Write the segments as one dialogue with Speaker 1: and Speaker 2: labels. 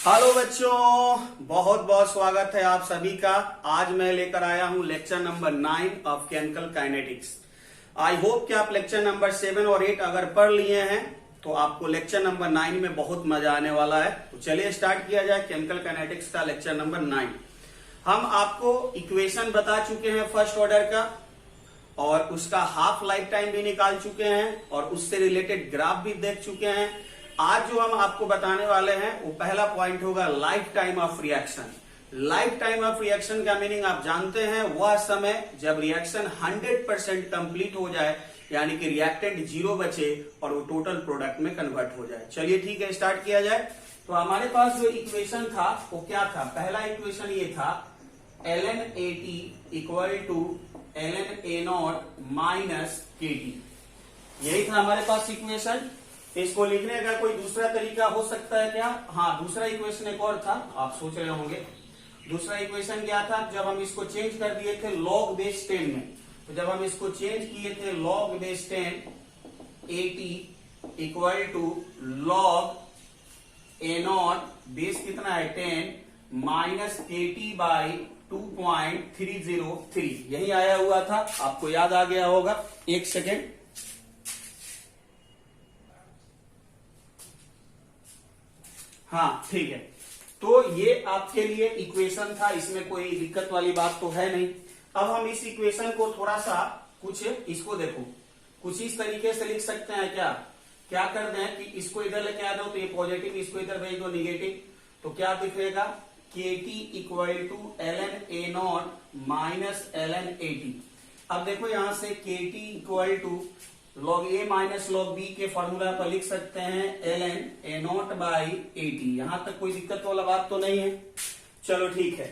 Speaker 1: Hello बच्चों, बहुत बहुत स्वागत है आप सभी का। आज मैं लेकर आया हूं lecture number 9 of chemical kinetics. I hope कि आप लेक्चर नंबर 7 और 8 अगर पढ़ लिए हैं तो आपको लेक्चर नंबर 9 में बहुत मजा आने वाला है। तो चलिए स्टार्ट किया जाए केमिकल काइनेटिक्स का लेक्चर नंबर 9। हम आपको इक्वेशन बता चुके हैं फर्स्ट ऑर्डर का और उसका हाफ लाइफ टाइम भी निकाल चुके हैं और उससे रिलेटेड ग्राफ भी देख चुके हैं। आज जो हम आपको बताने वाले हैं वो पहला पॉइंट होगा life time of reaction. Life time of reaction का मीनिंग आप जानते हैं, वह समय जब रिएक्शन 100% कंप्लीट हो जाए, यानी कि रिएक्टेंट जीरो बचे और वो टोटल प्रोडक्ट में कन्वर्ट हो जाए। चलिए ठीक है, स्टार्ट किया जाए। तो हमारे पास जो इक्वेशन था वो क्या था? पहला इक्वेशन ये था ln AT equal to ln A0 minus KT। यही था हमारे पास इक्वेशन। इसको लिखने का कोई दूसरा तरीका हो सकता है क्या? हाँ, दूसरा इक्वेशन एक और था, आप सोच रहे होंगे दूसरा इक्वेशन क्या था। जब हम इसको चेंज कर दिए थे log बेस 10 में, तो जब हम इसको चेंज किए थे log base 10 AT equal to log A0 base कितना है 10 माइनस KT बाई 2.303, यही आया हुआ था। आपको याद आ गया होगा। एक सेकेंड, हाँ ठीक है। तो ये आपके लिए इक्वेशन था, इसमें कोई दिक्कत वाली बात तो है नहीं। अब हम इस इक्वेशन को थोड़ा सा कुछ इसको देखो, कुछ इस तरीके से लिख सकते हैं। क्या कर दें कि इसको इधर लेके आ दो तो ये पॉजिटिव, इसको इधर भेज दो निगेटिव, तो क्या दिखेगा KT equal to ln A0 minus ln AT। अब देखो यहां से KT equal to log A minus log B के फॉर्मूला पर लिख सकते हैं ln A0 बाई AT। यहां तक कोई दिक्कत वाला बात तो नहीं है। चलो ठीक है।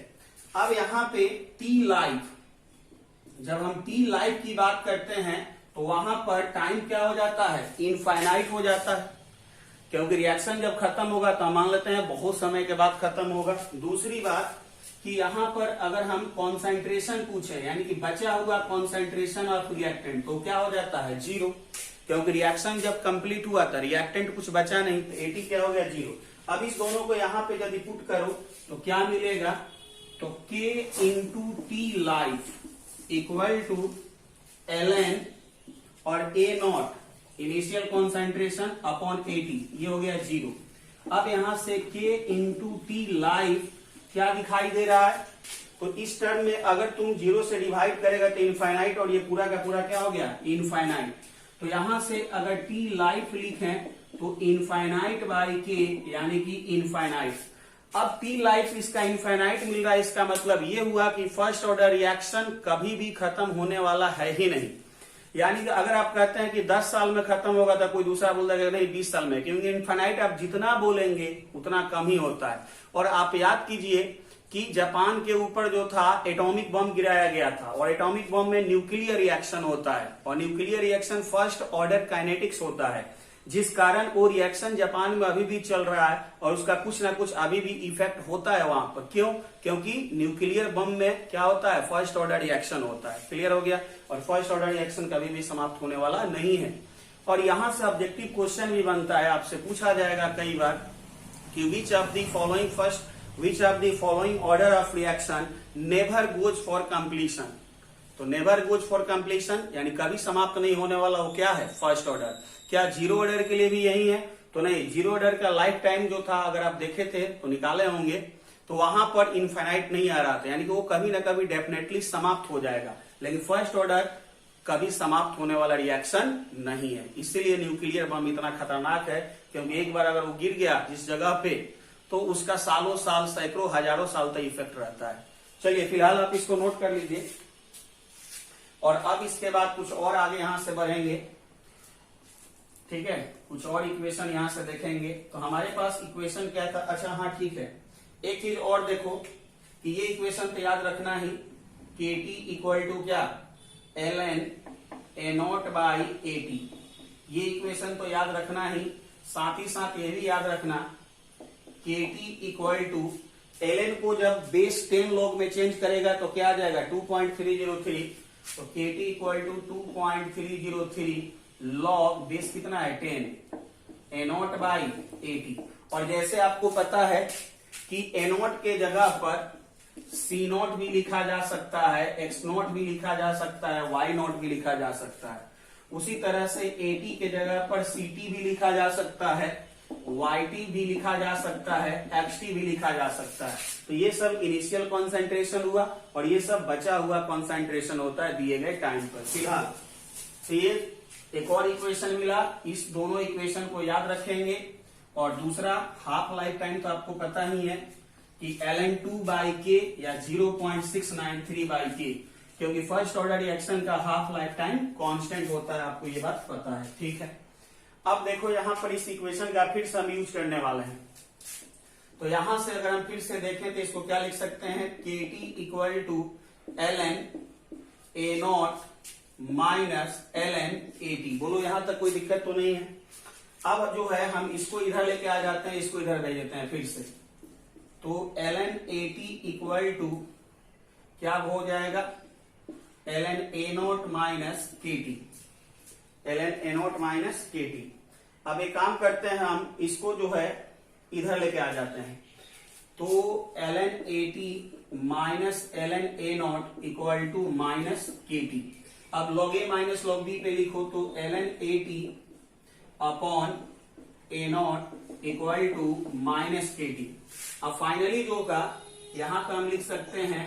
Speaker 1: अब यहां पे T लाइफ, जब हम T लाइफ की बात करते हैं तो वहां पर टाइम क्या हो जाता है? इनफाइनाइट हो जाता है, क्योंकि रिएक्शन जब खत्म होगा तो हम मान लेते हैं बहुत समय के बाद खत्म होगा। दूसरी बात कि यहां पर अगर हम कॉन्सेंट्रेशन पूछे, यानी कि बचा हुआ कॉन्सेंट्रेशन ऑफ रिएक्टेंट, तो क्या हो जाता है? जीरो, क्योंकि रिएक्शन जब कंप्लीट हुआ था रिएक्टेंट कुछ बचा नहीं, तो AT क्या हो गया? जीरो। अब इस दोनों को यहां पे यदि पुट करो तो क्या मिलेगा? तो K into T life equal to ln और A0 initial concentration upon AT, ये हो गया जीरो। अब यहां से K इंटू T लाइफ क्या दिखाई दे रहा है? तो इस टर्म में अगर तुम जीरो से डिवाइड करेगा तो इनफाइनाइट, और ये पूरा का पूरा क्या हो गया? इनफाइनाइट। तो यहां से अगर T लाइफ लिखें तो इनफाइनाइट बाई K, यानी कि इनफाइनाइट। अब T लाइफ इसका इनफाइनाइट मिल रहा है, इसका मतलब ये हुआ कि फर्स्ट ऑर्डर रिएक्शन कभी भी खत्म होने वाला है ही नहीं। यानी कि अगर आप कहते हैं कि 10 साल में खत्म होगा तो कोई दूसरा बोल देगा नहीं 20 साल में, क्योंकि इनफाइनाइट आप जितना बोलेंगे उतना कम ही होता है। और आप याद कीजिए कि जापान के ऊपर जो था एटॉमिक बम गिराया गया था, और एटॉमिक बम में न्यूक्लियर रिएक्शन होता है, और nuclear reaction first order kinetics होता है, जिस कारण वो रिएक्शन जापान में अभी भी चल रहा है और उसका कुछ ना कुछ अभी भी इफेक्ट होता है वहां पर। क्यों? क्योंकि न्यूक्लियर बम में क्या होता है? फर्स्ट ऑर्डर रिएक्शन होता है। क्लियर हो गया? और फर्स्ट ऑर्डर रिएक्शन कभी भी समाप्त होने वाला नहीं है। और यहां से ऑब्जेक्टिव क्वेश्चन भी बनता है, आपसे पूछा जाएगा कई बार कि which of the following order of reaction never goes for completion. तो नेवर गोज फॉर कंप्लीशन यानी कभी समाप्त नहीं होने वाला, वो क्या है? First order. क्या जीरो ऑर्डर के लिए भी यही है? तो नहीं, जीरो ऑर्डर का लाइफ टाइम जो था अगर आप देखे थे तो निकाले होंगे, तो वहां पर इनफाइनाइट नहीं आ रहा था, यानी कि वो कभी ना कभी डेफिनेटली समाप्त हो जाएगा। लेकिन फर्स्ट ऑर्डर कभी समाप्त होने वाला रिएक्शन नहीं है। इसीलिए न्यूक्लियर बम इतना खतरनाक है, क्योंकि एक बार अगर वो गिर गया जिस जगह पे तो उसका सालों साल, सैकड़ों, हजारों साल तक इफेक्ट रहता है। चलिए फिलहाल आप इसको नोट कर लीजिए, और अब इसके बाद कुछ और आगे यहां से बढ़ेंगे। ठीक है, कुछ और इक्वेशन यहां से देखेंगे। तो हमारे पास इक्वेशन क्या था? अच्छा हाँ ठीक है, एक चीज और देखो कि ये इक्वेशन तो याद रखना ही, KT इक्वल टू क्या? ln A0 by AT। ये इक्वेशन तो याद रखना ही, साथ ही साथ ये भी याद रखना KT इक्वल टू ln को जब बेस 10 log में चेंज करेगा तो क्या आ जाएगा? 2.303। तो KT equal to 2.303 log base कितना है? 10 A0 बाई AT। और जैसे आपको पता है कि ए नॉट के जगह पर सी नॉट भी लिखा जा सकता है, एक्स नॉट भी लिखा जा सकता है, वाई नॉट भी लिखा जा सकता है। उसी तरह से ए टी के जगह पर सी टी भी लिखा जा सकता है, वाई टी भी लिखा जा सकता है, एक्स टी भी लिखा जा सकता है। तो ये सब इनिशियल कॉन्सेंट्रेशन हुआ और ये सब बचा हुआ कॉन्सेंट्रेशन होता है दिए गए टाइम पर। फिलहाल तो ये एक और इक्वेशन मिला, इस दोनों इक्वेशन को याद रखेंगे। और दूसरा हाफ लाइफ टाइम तो आपको पता ही है कि ln2/k या 0.693/k, क्योंकि फर्स्ट ऑर्डर रिएक्शन का हाफ लाइफ टाइम कांस्टेंट होता है, आपको ये बात पता है, ठीक है। अब देखो यहां पर इस इक्वेशन का फिर से हम यूज करने वाले हैं। तो यहां से अगर हम फिर से देखें तो इसको क्या लिख सकते हैं, KT equal to ln A0 minus ln AT। बोलो यहां तक कोई दिक्कत तो नहीं है। अब जो है हम इसको इधर लेके आ जाते हैं, इसको इधर भेज देते हैं फिर से। तो ln AT इक्वल टू क्या हो जाएगा, ln A0 minus KT, ln A0 minus KT। अब एक काम करते हैं, हम इसको जो है इधर लेके आ जाते हैं। तो ln AT minus ln A0 equal to minus KT। अब log A minus log B पे लिखो तो ln AT upon A0 equal to minus KT। अब फाइनली जो होगा यहां पे हम लिख सकते हैं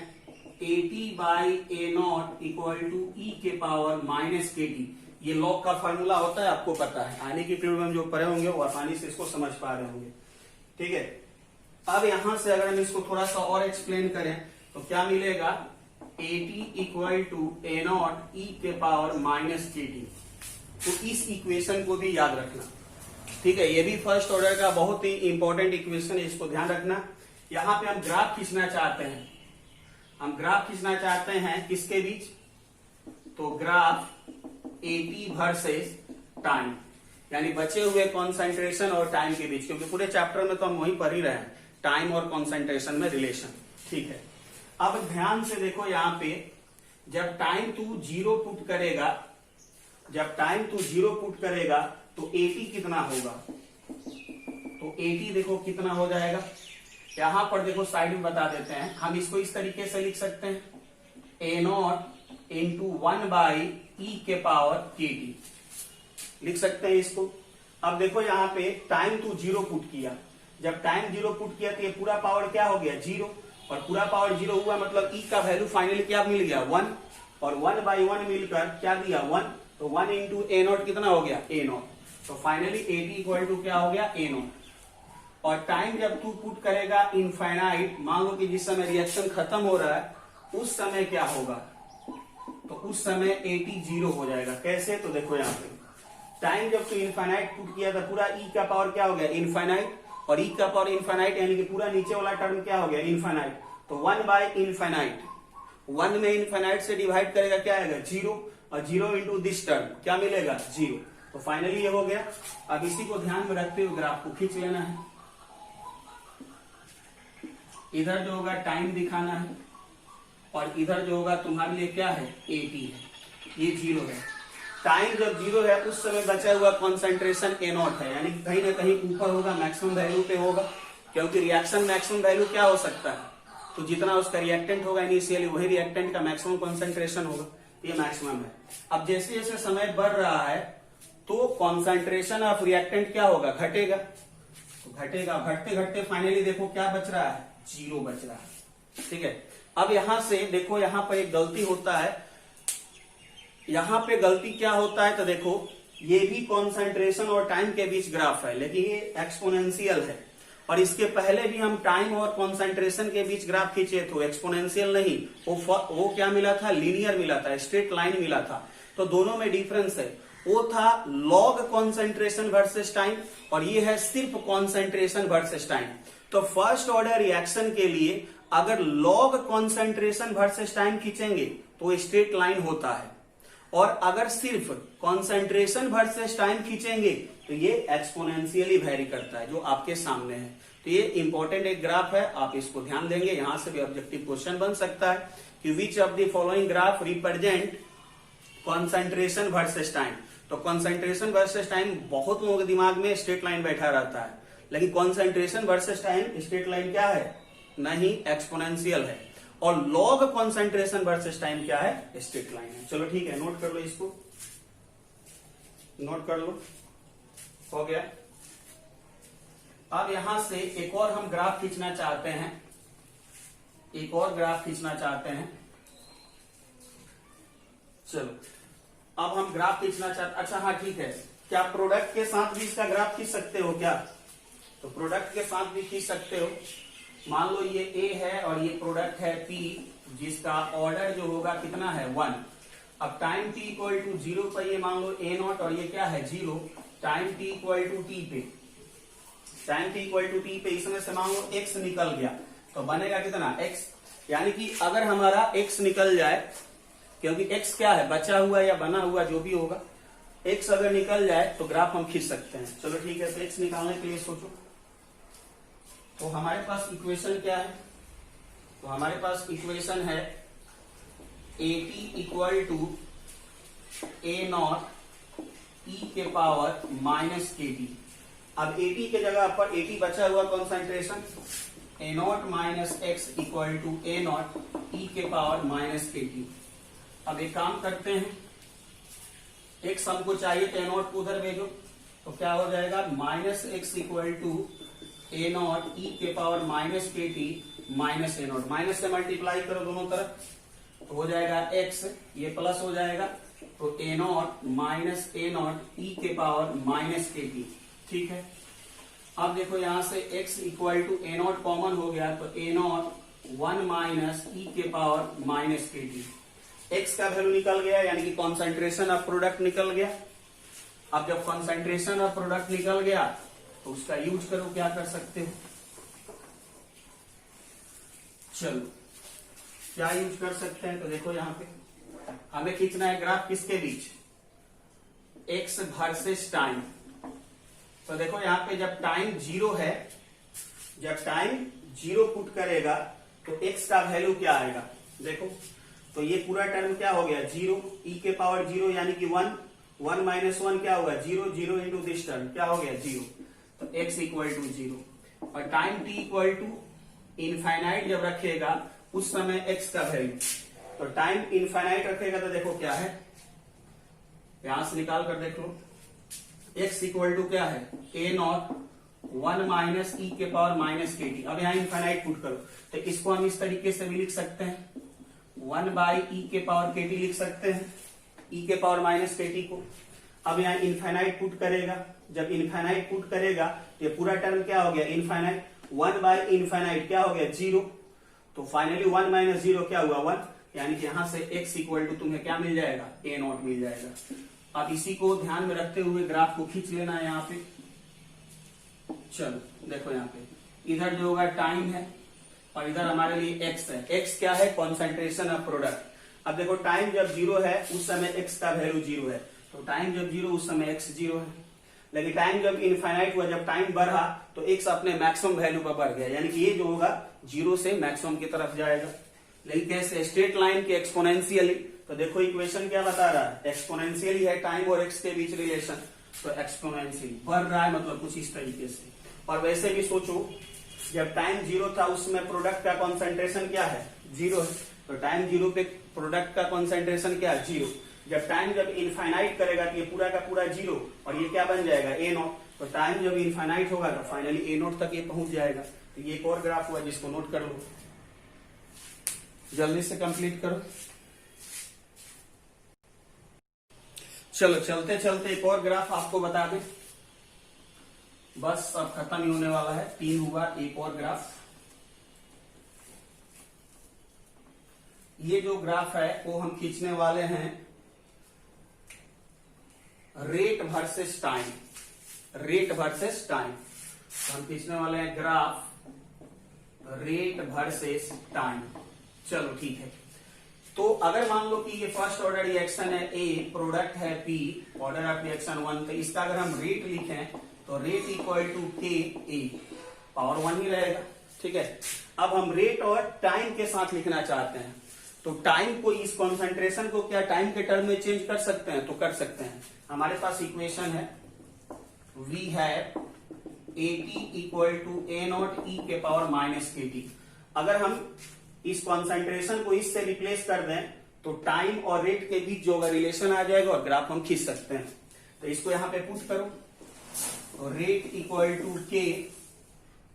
Speaker 1: AT/A0 इक्वल टू E के पावर माइनस KT। ये लॉग का फार्मूला होता है, आपको पता है, आने की पीरियड में जो पढ़े होंगे वो आसानी से इसको समझ पा रहे होंगे, ठीक है। अब यहां से अगर हम इसको थोड़ा सा और एक्सप्लेन करें तो क्या मिलेगा, AT equal to A0 E के पावर माइनस KT। तो इस इक्वेशन को भी याद रखना, ठीक है। ये भी फर्स्ट ऑर्डर का बहुत ही इंपॉर्टेंट इक्वेशन है, इसको ध्यान रखना। यहां पे हम ग्राफ खींचना चाहते हैं, हम ग्राफ खींचना चाहते हैं किसके बीच, तो ग्राफ AT वर्सेस टाइम, यानी बचे हुए कॉन्सेंट्रेशन और टाइम के बीच, क्योंकि पूरे चैप्टर में तो हम वही पढ़ ही रहे हैं, टाइम और कॉन्सेंट्रेशन में रिलेशन, ठीक है। अब ध्यान से देखो यहाँ पे, जब टाइम तू जीरो पुट करेगा, जब टाइम तू जीरो पुट करेगा तो AT कितना होगा, तो AT देखो कितना हो जाएगा। यहां पर देखो साइड में बता देते हैं, हम इसको इस तरीके से लिख सकते हैं, A0 इंटू 1/E के पावर KT लिख सकते हैं इसको। अब देखो यहाँ पे टाइम तू जीरो पुट किया, जब टाइम जीरो पुट किया तो ये पूरा पावर क्या हो गया, जीरो, और पूरा पावर जीरो हुआ मतलब E का वैल्यू फाइनली क्या मिल गया, 1, और 1/1 मिलकर क्या दिया, 1, तो 1 इंटू A0 कितना हो गया, A0। तो फाइनली AT इक्वल टू क्या हो गया, A0। और टाइम जब तू पुट करेगा इनफाइनाइट, मान लो कि जिस समय रिएक्शन खत्म हो रहा है उस समय क्या होगा, तो उस समय AT जीरो हो जाएगा। कैसे, तो देखो यहाँ पे टाइम जब तू इनफाइनाइट पुट किया था, पूरा E का पावर क्या हो गया, इनफाइनाइट, और E का पावर इनफाइनाइट यानी कि पूरा नीचे वाला टर्म क्या हो गया, इनफाइनाइट। तो 1/इनफाइनाइट, 1 में इनफाइनाइट से डिवाइड करेगा क्या आएगा, जीरो, और जीरो इंटू दिस टर्म क्या मिलेगा, जीरो। तो फाइनली ये हो गया। अब इसी को ध्यान में रखते हुए ग्राफ को खींच लेना है। इधर जो होगा टाइम दिखाना है और इधर जो होगा तुम्हारे लिए क्या है, AT है, ये जीरो है। टाइम जब जीरो है उस समय बचा हुआ कॉन्सेंट्रेशन A0 है, यानी कहीं ना कहीं ऊपर होगा, मैक्सिमम वैल्यू पे होगा, क्योंकि रिएक्शन मैक्सिमम वैल्यू क्या हो सकता है, तो जितना उसका रिएक्टेंट होगा इनिशियली वही रिएक्टेंट का मैक्सिमम कॉन्सेंट्रेशन होगा, ये मैक्सिमम है। अब जैसे जैसे समय बढ़ रहा है तो कॉन्सेंट्रेशन ऑफ रिएक्टेंट क्या होगा, घटेगा, तो घटेगा, घटते घटते फाइनली देखो क्या बच रहा है, जीरो बच रहा है, ठीक है। अब यहां से देखो, यहां पर एक गलती होता है, यहां पे गलती क्या होता है, तो देखो ये भी कॉन्सेंट्रेशन और टाइम के बीच ग्राफ है, लेकिन ये एक्सपोनेंशियल है, और इसके पहले भी हम टाइम और कॉन्सेंट्रेशन के बीच ग्राफ खींचे तो एक्सपोनेंशियल नहीं, वो क्या मिला था, लीनियर मिला था, स्ट्रेट लाइन मिला था। तो दोनों में डिफरेंस है, वो था लॉग कॉन्सेंट्रेशन वर्सेस टाइम, और ये है सिर्फ कॉन्सेंट्रेशन वर्सेस टाइम। तो फर्स्ट ऑर्डर रिएक्शन के लिए अगर लॉग कॉन्सेंट्रेशन वर्सेस टाइम खींचेंगे तो स्ट्रेट लाइन होता है, और अगर सिर्फ कॉन्सेंट्रेशन वर्सेस टाइम खींचेंगे तो ये एक्सपोनेंशियली वेरी करता है, जो आपके सामने है। तो ये इंपॉर्टेंट एक ग्राफ है, आप इसको ध्यान देंगे, यहां से भी ऑब्जेक्टिव क्वेश्चन बन सकता है कि which of the following graph represent concentration versus time. तो कॉन्सेंट्रेशन वर्सेस टाइम बहुत लोगों के दिमाग में स्ट्रेट लाइन बैठा रहता है, लेकिन concentration versus time straight line क्या है, नहीं एक्सपोनेंशियल है, और लॉग कॉन्सेंट्रेशन वर्सेस टाइम क्या है, स्ट्रेट लाइन है। चलो ठीक है, नोट कर लो, इसको नोट कर लो, हो गया। अब यहां से एक और हम ग्राफ खींचना चाहते हैं, एक और ग्राफ खींचना चाहते हैं। चलो अब हम ग्राफ खींचना चाहते, अच्छा हाँ ठीक है, क्या प्रोडक्ट के साथ भी इसका ग्राफ खींच सकते हो क्या, तो प्रोडक्ट के साथ भी खींच सकते हो। मान लो ये ए है और ये प्रोडक्ट है पी, जिसका ऑर्डर जो होगा कितना है 1। अब टाइम t इक्वल टू 0 पर ये मान लो ए नॉट, और ये क्या है 0। Time t equal to t पे, time t equal to t पे इसमें से मान लो x निकल गया, तो बनेगा कितना x, यानी कि अगर हमारा x निकल जाए, क्योंकि x क्या है, बचा हुआ या बना हुआ जो भी होगा, x अगर निकल जाए तो ग्राफ हम खींच सकते हैं। चलो ठीक है, तो x निकालने के लिए सोचो, तो हमारे पास इक्वेशन क्या है, तो हमारे पास इक्वेशन है at equal to A naught e के पावर माइनस के टी। अब at के जगह पर at बचा हुआ concentration A naught minus x equal to A naught e के पावर माइनस के टी। अब एक काम करते हैं, एक्स हमको चाहिए तो ए नॉट को उधर भेजो, तो क्या हो जाएगा minus x equal to A naught e के पावर माइनस के t minus A naught, minus से मल्टीप्लाई करो दोनों तरफ, तो हो जाएगा एक्स, ये प्लस हो जाएगा, तो A naught minus A naught e के पावर माइनस के टी। ठीक है, अब देखो यहां से x equal to A not common हो गया, तो ए नॉट 1 माइनस ई के पावर माइनस के टी। x का वैल्यू निकल गया, यानी कि कॉन्सेंट्रेशन ऑफ प्रोडक्ट निकल गया। अब जब कॉन्सेंट्रेशन ऑफ प्रोडक्ट निकल गया तो उसका यूज करो, क्या कर सकते हो, चलो क्या यूज कर सकते हैं, तो देखो यहां पे हमें खींचना है ग्राफ किसके बीच, x वर्सेस टाइम। तो देखो यहाँ पे जब टाइम 0 है, जब टाइम 0 पुट करेगा तो x का वैल्यू क्या आएगा, देखो तो ये पूरा टर्म क्या हो गया 0, e के पावर 0 यानी कि 1, 1 माइनस 1 क्या होगा 0, 0 इंटू दिस टर्म क्या हो गया 0, तो x इक्वल टू 0। और time t equal to infinite जब रखेगा उस समय x का वैल्यू, तो टाइम इनफाइनाइट रखेगा तो देखो क्या है, यहां से निकाल कर देख लो, x इक्वल टू क्या है ए नॉट 1 माइनस ई के पावर माइनस के टी। अब यहाँ इनफाइनाइट पुट करो, तो इसको हम इस तरीके से भी लिख सकते हैं, 1 बाई ई के पावर के टी लिख सकते हैं, ई के पावर माइनस के टी को। अब यहाँ इनफाइनाइट पुट करेगा, जब इनफाइनाइट पुट करेगा तो ये पूरा टर्म क्या हो गया इनफाइनाइट, 1 बाई इनफाइनाइट क्या हो गया 0, तो फाइनली 1 माइनस 0 क्या हुआ 1, यानी कि यहां से x इक्वल टू तुम्हें क्या मिल जाएगा ए नॉट मिल जाएगा। अब इसी को ध्यान में रखते हुए ग्राफ को खींच लेना है यहाँ पे। चलो देखो यहाँ पे इधर जो होगा टाइम है और इधर हमारे लिए x है, x क्या है कॉन्सेंट्रेशन ऑफ प्रोडक्ट। अब देखो टाइम जब 0 है उस समय x का वैल्यू 0 है, तो टाइम जब 0 उस समय x 0 है, लेकिन टाइम जब इनफाइनाइट हुआ, जब टाइम बढ़ा तो x अपने मैक्सिमम वैल्यू पर बढ़ गया, यानी कि ये जो होगा 0 से मैक्सिमम की तरफ जाएगा। लेकिन कैसे, स्ट्रेट लाइन के एक्सपोनेंशियली, तो देखो इक्वेशन क्या बता रहा है, एक्सपोनेंशियली है टाइम और x के बीच रिलेशन, तो एक्सपोनेंशियली बढ़ रहा है, मतलब कुछ इस तरीके से। और वैसे भी सोचो जब टाइम 0 था उसमें प्रोडक्ट का कॉन्सेंट्रेशन क्या है 0 है, तो टाइम 0 पे प्रोडक्ट का कॉन्सेंट्रेशन क्या है 0। जब टाइम जब इनफाइनाइट करेगा तो ये पूरा का पूरा 0 और ये क्या बन जाएगा ए नॉट, तो टाइम जब इनफाइनाइट होगा तो फाइनली ए नॉट तक ये पहुंच जाएगा। तो ये एक और ग्राफ हुआ जिसको नोट कर लो, जल्दी से कंप्लीट करो। चलो चलते चलते एक और ग्राफ आपको बता दें, बस अब खत्म ही होने वाला है, 3 हुआ, एक और ग्राफ। ये जो ग्राफ है वो हम खींचने वाले हैं rate versus time, rate versus time. हम खींचने वाले हैं ग्राफ रेट वर्सेस टाइम। चलो ठीक है, तो अगर मान लो कि ये फर्स्ट ऑर्डर रिएक्शन है ए, प्रोडक्ट है पी, ऑर्डर ऑफ रिएक्शन 1, तो इसका अगर हम रेट लिखें तो रेट इक्वल टू के ए, पावर 1 ही रहेगा। ठीक है, अब हम रेट और टाइम के साथ लिखना चाहते हैं, तो टाइम को, इस कॉन्सेंट्रेशन को क्या टाइम के टर्म में चेंज कर सकते हैं, तो कर सकते हैं। हमारे पास इक्वेशन है we have AT equal to A naught E के पावर माइनस KT। अगर हम इस कॉन्सेंट्रेशन को इससे रिप्लेस कर दें तो टाइम और रेट के बीच जो रिलेशन आ जाएगा और ग्राफ हम खींच सकते हैं। तो इसको यहां पे पुट करो, तो रेट इक्वल टू K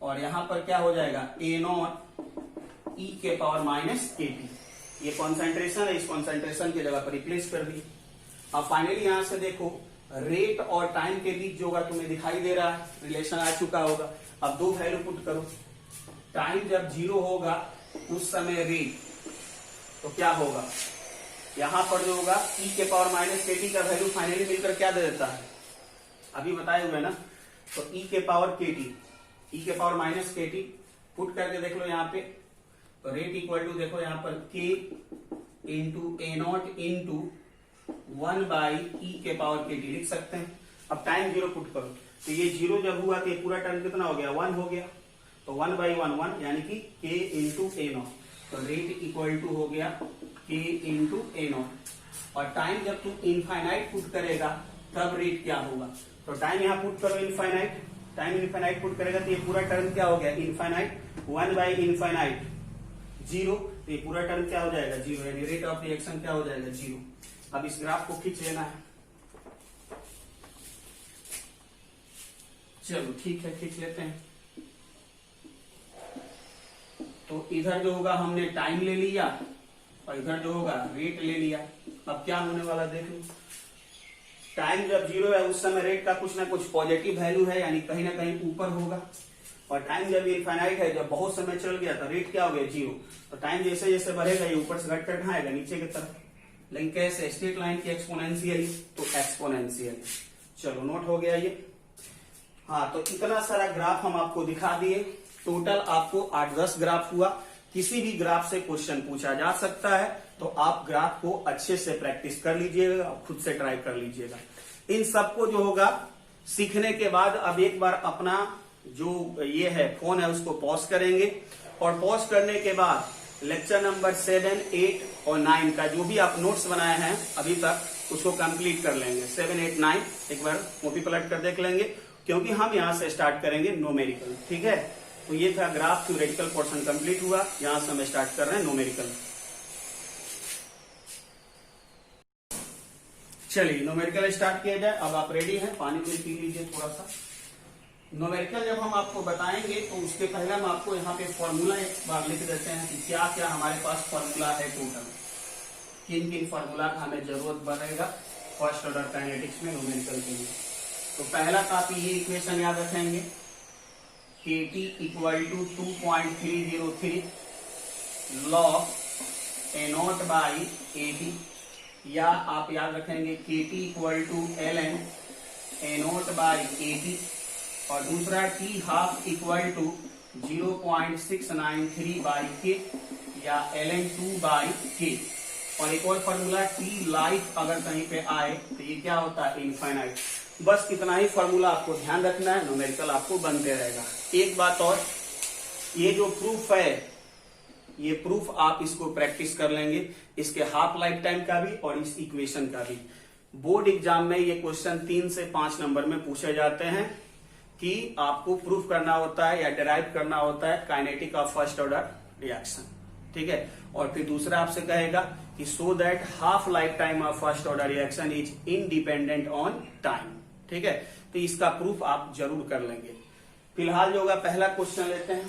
Speaker 1: और यहां पर क्या हो जाएगा A नॉट E के पावर माइनस KT। ये कॉन्सेंट्रेशन है, इस कॉन्सेंट्रेशन की जगह पर रिप्लेस कर दी। अब फाइनली यहां से देखो रेट और टाइम के बीच जो होगा तुम्हें दिखाई दे रहा है, रिलेशन आ चुका होगा। अब दो वैल्यू पुट करो, टाइम जब 0 होगा उस समय रेट, तो क्या होगा यहां पर जो होगा E के पावर माइनस KT का वैल्यू फाइनली मिलकर क्या दे देता है, अभी बताए हुए ना। तो E के पावर KT, E के पावर माइनस KT पुट करके देख लो यहाँ पे। तो रेट इक्वल टू देखो यहाँ पर K into A not into 1 by E के पावर KT लिख सकते हैं। अब टाइम 0 पुट करो, तो ये 0 जब हुआ तो ये पूरा टर्म कितना हो गया 1 हो गया। तो 1 बाई 1 1 यानी कि K इंटू A नॉट। तो रेट इक्वल टू हो गया K इंटू A नॉट। और टाइम जब तू इनफाइनाइट पुट करेगा तब रेट क्या होगा, तो टाइम यहाँ पुट करो इनफाइनाइट, टाइम इनफाइनाइट पुट करेगा तो ये पूरा टर्म क्या हो गया इनफाइनाइट, 1 बाई इनफाइनाइट 0, तो ये पूरा टर्म क्या हो जाएगा 0, यानी रेट ऑफ रिएक्शन क्या हो जाएगा 0। अब इस ग्राफ को खींच लेना है। चलो ठीक है, खींच लेते हैं। तो इधर जो होगा हमने टाइम ले लिया और इधर जो होगा रेट ले लिया। अब क्या होने वाला देख लो, टाइम जब 0 है उस समय रेट का कुछ ना कुछ पॉजिटिव वैल्यू है, यानी कहीं ना कहीं ऊपर होगा। और टाइम जब इनफाइनाइट है, जब बहुत समय चल गया तो रेट क्या हो गया 0। तो टाइम जैसे जैसे बढ़ेगा ये ऊपर से घटकर कहाँ आएगा नीचे की तरफ, लेकिन कैसे स्ट्रेट लाइन की एक्सपोनेंशियल, तो एक्सपोनेंशियल। चलो नोट हो गया ये। हाँ, तो इतना सारा ग्राफ हम आपको दिखा दिए। टोटल आपको 8-10 ग्राफ हुआ। किसी भी ग्राफ से क्वेश्चन पूछा जा सकता है, तो आप ग्राफ को अच्छे से प्रैक्टिस कर लीजिएगा, खुद से ट्राई कर लीजिएगा। इन सबको जो होगा सीखने के बाद अब एक बार अपना जो ये है फोन है उसको पॉज करेंगे, और पॉज करने के बाद लेक्चर नंबर 7, 8 और 9 का जो भी आप नोट्स बनाए हैं अभी तक उसको कंप्लीट कर लेंगे। 7, 8, 9 एक बार कॉपी पलट कर देख लेंगे, क्योंकि हम यहां से स्टार्ट करेंगे न्यूमेरिकल। ठीक है, तो ये था ग्राफ थ्योरेटिकल पोर्शन कंप्लीट हुआ, यहां से हम स्टार्ट कर रहे हैं न्यूमेरिकल। चलिए न्यूमेरिकल स्टार्ट किया जाए। अब आप रेडी हैं, पानी भी पी लीजिए थोड़ा सा। न्यूमेरिकल जब हम आपको बताएंगे तो उसके पहले हम आपको यहाँ पे फॉर्मूला एक बार लिख देते हैं कि क्या क्या हमारे पास फॉर्मूला है टोटल, किन किन फॉर्मूला का हमें जरूरत पड़ेगा फर्स्ट ऑर्डर काइनेटिक्स में न्यूमेरिकल के लिए। तो पहला तो आप ये इक्वेशन याद रखेंगे, KT equal to 2.303 log A not by AT, या आप याद रखेंगे KT equal to ln A not by AT, और दूसरा T half equal to 0.693 by K या ln 2 बाई K। और एक और फॉर्मूला T लाइफ अगर कहीं पे आए तो ये क्या होता है इनफाइनाइट। बस कितना ही फॉर्मूला आपको ध्यान रखना है, न्यूमेरिकल आपको बनते रहेगा। एक बात और, ये जो प्रूफ है ये प्रूफ आप इसको प्रैक्टिस कर लेंगे, इसके हाफ लाइफ टाइम का भी और इस इक्वेशन का भी। बोर्ड एग्जाम में ये क्वेश्चन 3 से 5 नंबर में पूछे जाते हैं कि आपको प्रूफ करना होता है या डिराइव करना होता है kinetic of first order reaction. ठीक है, और फिर दूसरा आपसे कहेगा कि so that half life time of first order reaction is independent on time. ठीक है, तो इसका प्रूफ आप जरूर कर लेंगे। फिलहाल जो होगा पहला क्वेश्चन लेते हैं।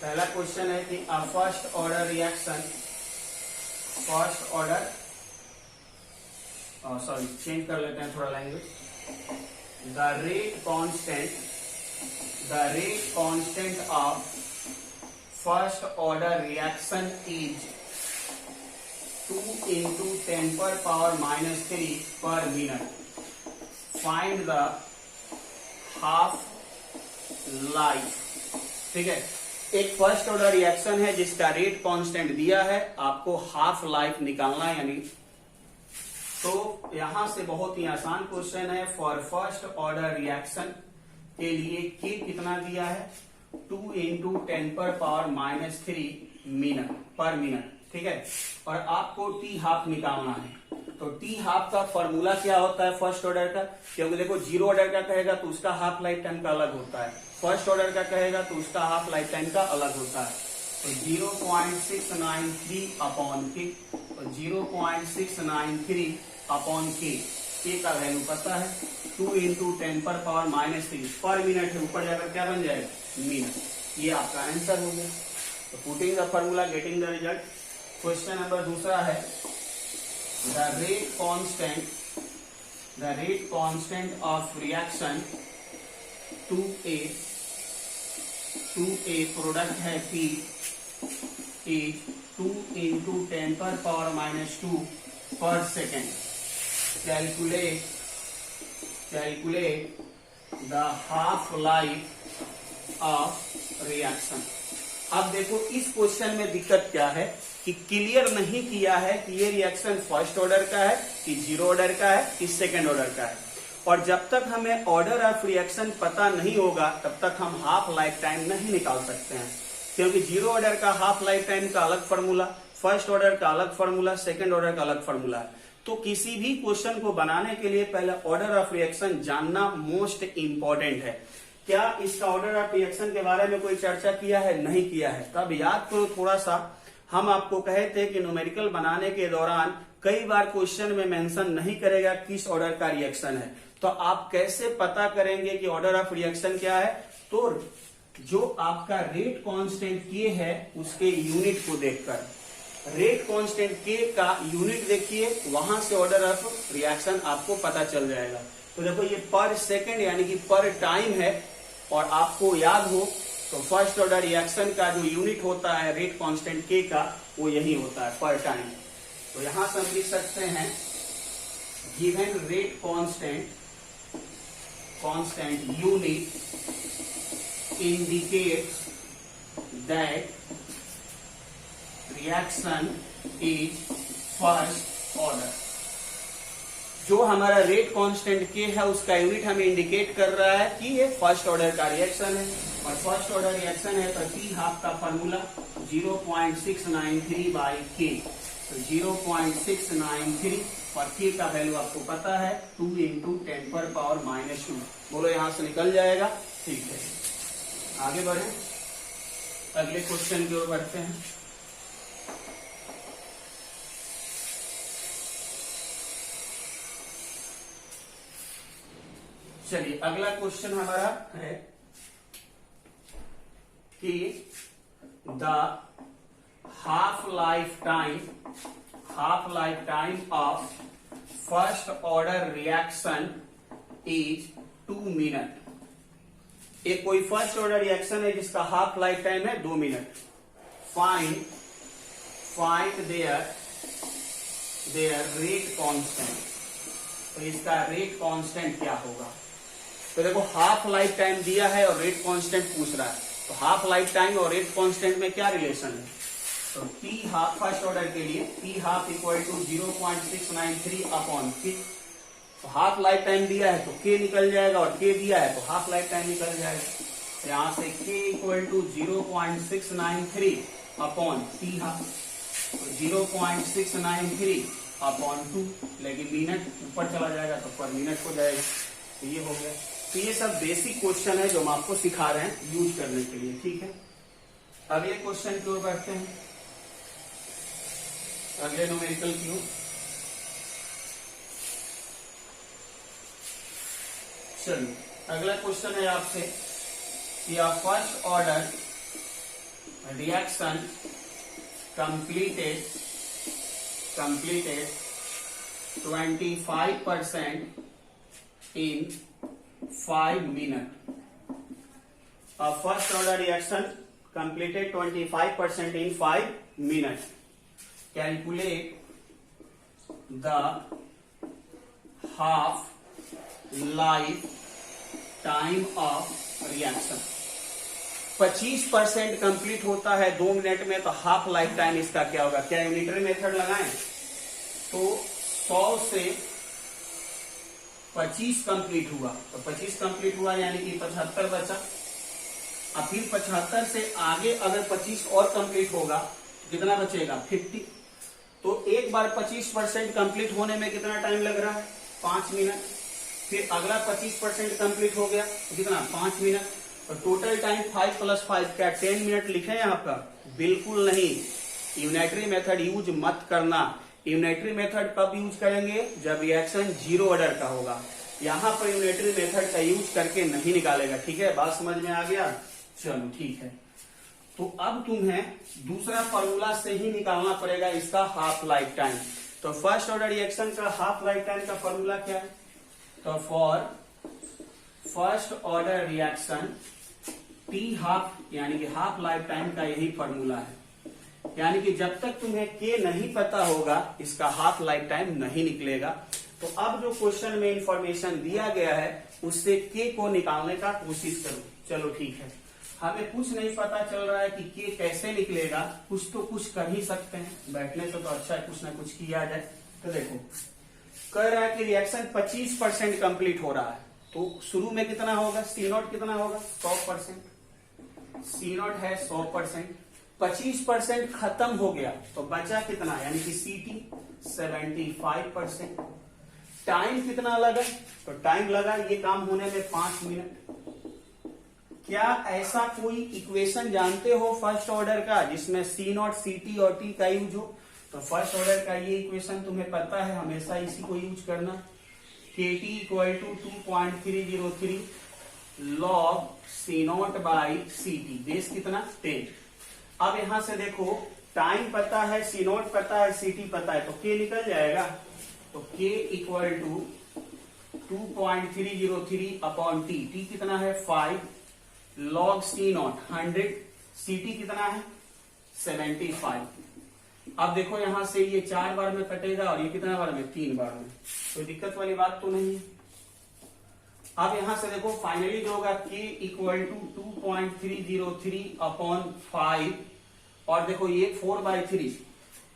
Speaker 1: पहला क्वेश्चन है कि a first order reaction, first order sorry change कर लेते हैं थोड़ा language. The rate constant of first order reaction is 2 into 10⁻³ per minute. Find the half life। ठीक है, एक फर्स्ट ऑर्डर रिएक्शन है जिसका रेट कांस्टेंट दिया है, आपको हाफ लाइफ निकालना है। यानी तो यहां से बहुत ही आसान क्वेश्चन है। फॉर फर्स्ट ऑर्डर रिएक्शन के लिए के कितना दिया है 2 into 10⁻³ मिनट पर मिनट। ठीक है, और आपको टी हाफ निकालना है। तो टी हाफ का फॉर्मूला क्या होता है फर्स्ट ऑर्डर का, क्योंकि देखो जीरो ऑर्डर का कहेगा तो उसका हाफ लाइफ टाइम का अलग होता है, फर्स्ट ऑर्डर का कहेगा तो उसका हाफ लाइफ टाइम का अलग होता है। तो 0.693 अपॉन के, तो 0.693 अपॉन के का वैल्यू पता है 2 × 10⁻³ पर मिनट है, ऊपर जाकर क्या बन जाएगा मिनट। ये आपका आंसर हो गया। तो putting the formula getting the result. Question number दूसरा है the rate constant of reaction to a product है P is 2 × 10⁻² per second. Calculate the half life of reaction. अब देखो इस क्वेश्चन में दिक्कत क्या है कि क्लियर नहीं किया है कि ये रिएक्शन फर्स्ट ऑर्डर का है कि जीरो ऑर्डर का है कि सेकेंड ऑर्डर का है, और जब तक हमें ऑर्डर ऑफ रिएक्शन पता नहीं होगा तब तक हम हाफ लाइफ टाइम नहीं निकाल सकते हैं, क्योंकि जीरो ऑर्डर का हाफ लाइफ टाइम का अलग फॉर्मूला, फर्स्ट ऑर्डर का अलग फॉर्मूला, सेकेंड ऑर्डर का अलग फॉर्मूला है। तो किसी भी क्वेश्चन को बनाने के लिए पहले ऑर्डर ऑफ रिएक्शन जानना मोस्ट इंपॉर्टेंट है। क्या इसका ऑर्डर ऑफ रिएक्शन के बारे में कोई चर्चा किया है? नहीं किया है। तब याद करो थोड़ा सा, हम आपको कहे थे कि न्यूमेरिकल बनाने के दौरान कई बार क्वेश्चन में मेंशन नहीं करेगा किस ऑर्डर का रिएक्शन है, तो आप कैसे पता करेंगे कि ऑर्डर ऑफ रिएक्शन क्या है? तो जो आपका रेट कांस्टेंट के है उसके यूनिट को देखकर, रेट कांस्टेंट के का यूनिट देखिए, वहां से ऑर्डर ऑफ रिएक्शन आपको पता चल जाएगा। तो देखो ये पर सेकेंड यानी कि पर टाइम है, और आपको याद हो तो फर्स्ट ऑर्डर रिएक्शन का जो यूनिट होता है रेट कांस्टेंट के का, वो यही होता है पर टाइम। तो यहां से हम लिख सकते हैं given rate constant unit indicates that reaction is first order। जो हमारा रेट कांस्टेंट के है उसका यूनिट हमें इंडिकेट कर रहा है कि ये फर्स्ट ऑर्डर का रिएक्शन है, और फर्स्ट ऑर्डर रिएक्शन है तो टी हाफ का फॉर्मूला 0.693/K। तो 0.693 और K का वैल्यू आपको पता है 2 × 10⁻²। बोलो यहां से निकल जाएगा। ठीक है, आगे बढ़े, अगले क्वेश्चन की ओर बढ़ते हैं। चलिए अगला क्वेश्चन हमारा है कि the half life time of first order reaction is 2 minute. एक कोई फर्स्ट ऑर्डर रिएक्शन है जिसका हाफ लाइफ टाइम है 2 minute. Find there rate constant. तो इसका रेट कांस्टेंट क्या होगा? तो देखो हाफ लाइफ टाइम दिया है और रेट कांस्टेंट पूछ रहा है, तो हाफ लाइफ टाइम और रेट कांस्टेंट में क्या रिलेशन है? तो टी हाफ फर्स्ट ऑर्डर के लिए T half equal to 0.693 upon K. तो हाफ लाइफ टाइम दिया है तो के निकल जाएगा, और के दिया है तो हाफ लाइफ टाइम निकल जाएगा। यहां से K equal to 0.693 upon T half, तो 0.693 अपॉन 2, लेकिन मिनट ऊपर चला जाएगा तो पर मिनट हो जाएगा। तो ये हो गया। तो ये सब बेसिक क्वेश्चन है जो हम आपको सिखा रहे हैं यूज करने के लिए। ठीक है, अगले क्वेश्चन की ओर बढ़ते हैं, अगले न्यूमेरिकल की ओर। चलिए अगला क्वेश्चन है आपसे कि a first order reaction completed 25% in 5 minutes। A first order reaction completed 25% in 5 minutes। Calculate the half life time of reaction। 25% complete होता है 2 मिनट में, तो हाफ लाइफ टाइम इसका क्या होगा? क्या यूनिटरी मेथड लगाएं तो 100 से 25 कंप्लीट हुआ, तो 25 कंप्लीट हुआ यानी कि 75 बचा। अब फिर 75 से आगे अगर 25 और कंप्लीट होगा कितना बचेगा 50। तो एक बार 25% कंप्लीट होने में कितना टाइम लग रहा है 5 मिनट। फिर अगला 25% कंप्लीट हो गया कितना 5 मिनट। तो टोटल टाइम 5 + 5 क्या 10 मिनट लिखे हैं आपका? बिल्कुल नहीं। यूनिटरी मेथड यूज मत करना। यूनिटरी मेथड कब यूज करेंगे? जब रिएक्शन 0 ऑर्डर का होगा। यहाँ पर यूनिटरी मेथड का यूज करके नहीं निकालेगा। ठीक है, बात समझ में आ गया? चलो ठीक है। तो अब तुम्हें दूसरा फॉर्मूला से ही निकालना पड़ेगा इसका हाफ लाइफ टाइम। तो फर्स्ट ऑर्डर रिएक्शन का हाफ लाइफ टाइम का फॉर्मूला क्या है? तो for first order reaction T half, यानी कि हाफ लाइफ टाइम का यही फॉर्मूला है। यानी कि जब तक तुम्हें के नहीं पता होगा इसका हाफ लाइफ टाइम नहीं निकलेगा। तो अब जो क्वेश्चन में इंफॉर्मेशन दिया गया है उससे के को निकालने का कोशिश करो। चलो ठीक है, हमें कुछ नहीं पता चल रहा है कि के कैसे निकलेगा, कुछ तो कुछ कर ही सकते हैं। बैठने से तो अच्छा है कुछ ना कुछ किया जाए। तो देखो कह रहा है कि रिएक्शन 25% कंप्लीट हो रहा है। तो शुरू में कितना होगा? C0 कितना होगा? 100%। C0 है 100%। 25% खत्म हो गया तो बचा कितना, यानी कि CT 75%। टाइम कितना लगा? तो टाइम लगा ये काम होने में 5 मिनट। क्या ऐसा कोई इक्वेशन जानते हो फर्स्ट ऑर्डर का जिसमें C0, CT और T का यूज हो? तो फर्स्ट ऑर्डर का ये इक्वेशन तुम्हें पता है, हमेशा इसी को यूज करना। KT = 2.303 log C0/CT, बेस कितना 10। अब यहां से देखो टाइम पता है, C0 पता है, CT पता है, तो K निकल जाएगा। तो K = 2.303/T। T कितना है 5 log C0 100। CT कितना है 75। अब देखो यहां से ये 4 बार में कटेगा और ये कितना बार में? 3 बार में। कोई दिक्कत वाली बात तो नहीं है। अब यहां से देखो फाइनली जो होगा K = 2.303/5 और देखो ये 4/3।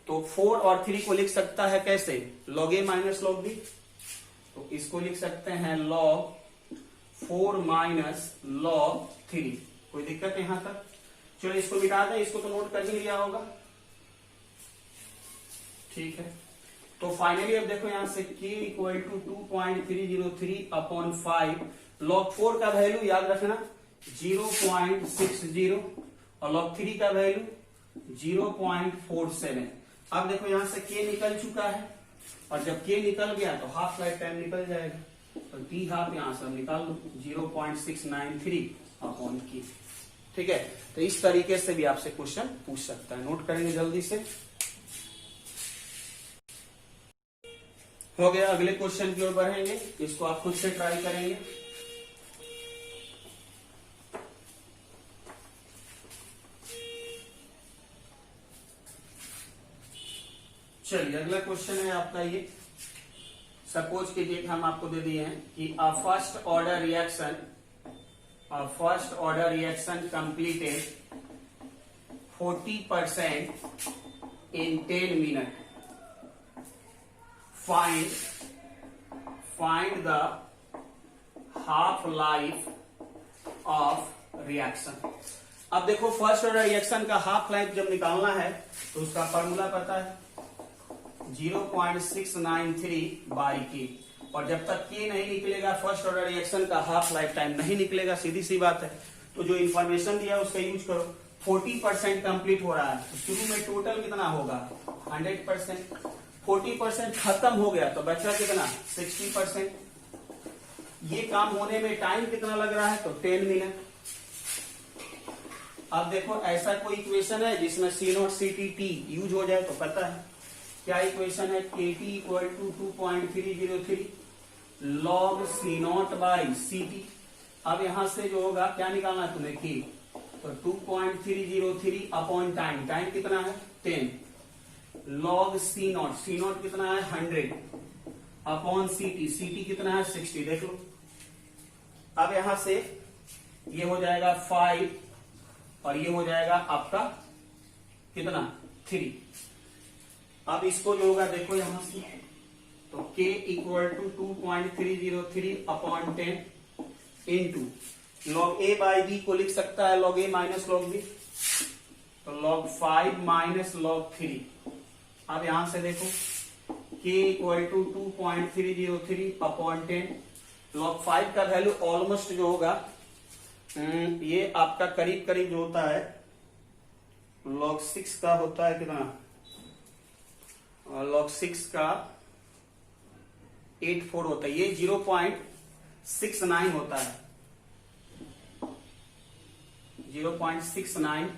Speaker 1: तो 4 और 3 को लिख सकता है कैसे? log A - log B। तो इसको लिख सकते हैं log 4 - log 3। कोई दिक्कत है यहां तक? चलो इसको मिटा दें, इसको तो नोट कर ही लिया होगा। ठीक है, तो फाइनली अब देखो यहां से K = 2.303/5 log 4 का वैल्यू याद रखना 0.60 और log 3 का वैल्यू 0.47। अब देखो यहां से K निकल चुका है और जब K निकल गया तो हाफ लाइफ टाइम निकल जाएगा। तो T हाफ यहां से निकाल लो 0.693/K। ठीक है, तो इस तरीके से भी आपसे क्वेश्चन पूछ सकता है। नोट करेंगे जल्दी से। हो गया, अगले क्वेश्चन की ओर बढ़ेंगे। इसको आप खुद से ट्राई करेंगे। चलिए अगला क्वेश्चन है आपका ये। सपोज कीजिए कि हम आपको दे दिए हैं कि a first order reaction completed 40% in 10 minutes. Find the half life of reaction. अब देखो फर्स्ट ऑर्डर रिएक्शन का हाफ लाइफ जब निकालना है तो उसका फॉर्मूला पता है 0.693/K। और जब तक K नहीं निकलेगा फर्स्ट ऑर्डर रिएक्शन का हाफ लाइफ टाइम नहीं निकलेगा। सीधी सी बात है। तो जो इंफॉर्मेशन दिया उसका यूज करो। 40% कंप्लीट हो रहा है तो शुरू में टोटल कितना होगा 100%। 40% खत्म हो गया तो बचा कितना 60%। ये काम होने में टाइम कितना लग रहा है? तो 10 मिनट। अब देखो ऐसा कोई इक्वेशन है जिसमें C0, CT, T यूज हो जाए तो पता है क्या इक्वेशन है? KT = 2.303 log C0/CT। अब यहां से जो होगा क्या निकालना है तुम्हें? K। तो 2.303 टाइम कितना है 10 log C0 कितना है 100/CT कितना है 60। देख लो। अब यहां से ये हो जाएगा 5 और ये हो जाएगा आपका कितना 3। अब इसको जो होगा देखो यहां से तो K = 2.303/10 इंटू log A/B को लिख सकता है log A - log B। तो log 5 माइनस log 3। अब यहां से देखो k equal to 2.303 upon 10। log 5 का वैल्यू ऑलमोस्ट जो होगा ये आपका करीब करीब जो होता है log 6 का होता है कितना, log 6 का 84 होता है, ये 0.69 होता है, 0.69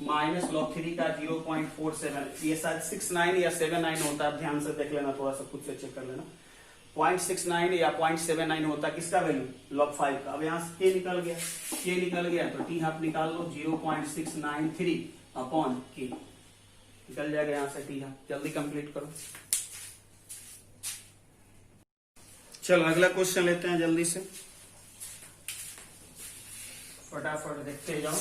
Speaker 1: माइनस log 3 का 0.47, ये शायद 69 या 79 होता है, ध्यान से देख लेना, थोड़ा सा खुद से चेक कर लेना। 0.69 या 0.79 होता है किसका वैल्यू, log 5 का। अब यहां से k निकल गया, k निकल गया तो t हाफ निकाल लो, 0.693 अपॉन k निकल जाएगा यहां से t हाफ। जल्दी कंप्लीट करो। चलो अगला क्वेश्चन लेते हैं जल्दी से, फटाफट देखते जाओ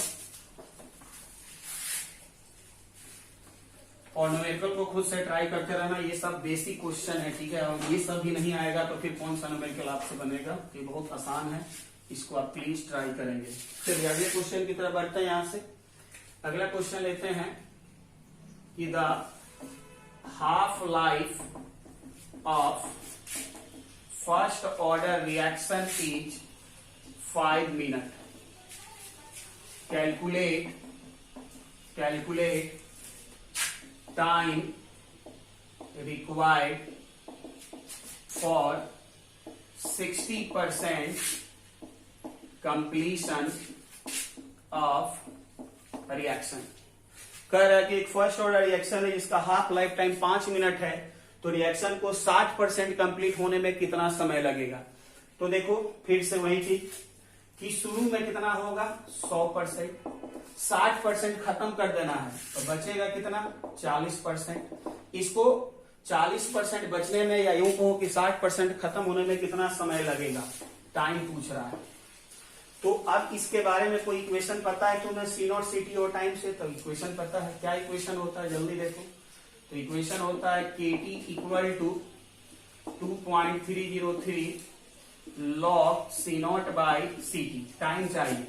Speaker 1: और न्यूमेरिकल को खुद से ट्राई करते रहना। ये सब बेसिक क्वेश्चन है, ठीक है, और ये सब भी नहीं आएगा तो फिर कौन सा न्यूमेरिकल आपसे बनेगा। ये बहुत आसान है, इसको आप प्लीज ट्राई करेंगे। फिर अगले क्वेश्चन की तरफ बढ़ते हैं। यहां से अगला क्वेश्चन लेते हैं कि the half life of first order reaction is 5 minute. Calculate time required for 60% completion of reaction। कह रहा है कि एक फर्स्ट ऑर्डर रिएक्शन है जिसका हाफ लाइफ टाइम 5 मिनट है, तो रिएक्शन को 60% कंप्लीट होने में कितना समय लगेगा। तो देखो फिर से वही चीज कि शुरू में कितना होगा 100%, 60% खत्म कर देना है तो बचेगा कितना 40%। इसको 40% बचने में, या यूं कहो कि 60% खत्म होने में कितना समय लगेगा, टाइम पूछ रहा है। तो अब इसके बारे में कोई इक्वेशन पता है तुम्हें, सी नॉट सी टी और टाइम से, तो इक्वेशन पता है। क्या इक्वेशन होता है जल्दी देखो। तो इक्वेशन होता है K T equal to 2.303 log C not by C T, time चाहिए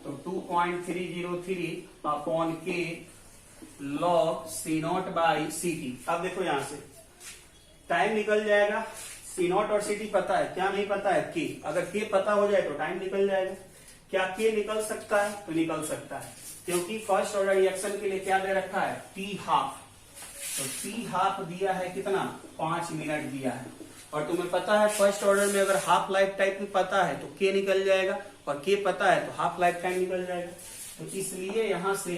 Speaker 1: तो 2.303 upon K log C not by C T. अब देखो यहां से टाइम निकल जाएगा, सी नॉट और सी टी पता है, क्या नहीं पता है के। अगर के पता हो जाए तो टाइम निकल जाएगा। क्या के निकल सकता है, तो निकल सकता है, क्योंकि फर्स्ट ऑर्डर रिएक्शन के लिए क्या दे रखा है टी हाफ। तो टी हाफ दिया है कितना 5 मिनट दिया है, और तुम्हें पता है फर्स्ट ऑर्डर में अगर हाफ लाइफ टाइम पता है तो के निकल जाएगा, और के पता है तो हाफ लाइफ टाइम निकल जाएगा। तो इसलिए यहां से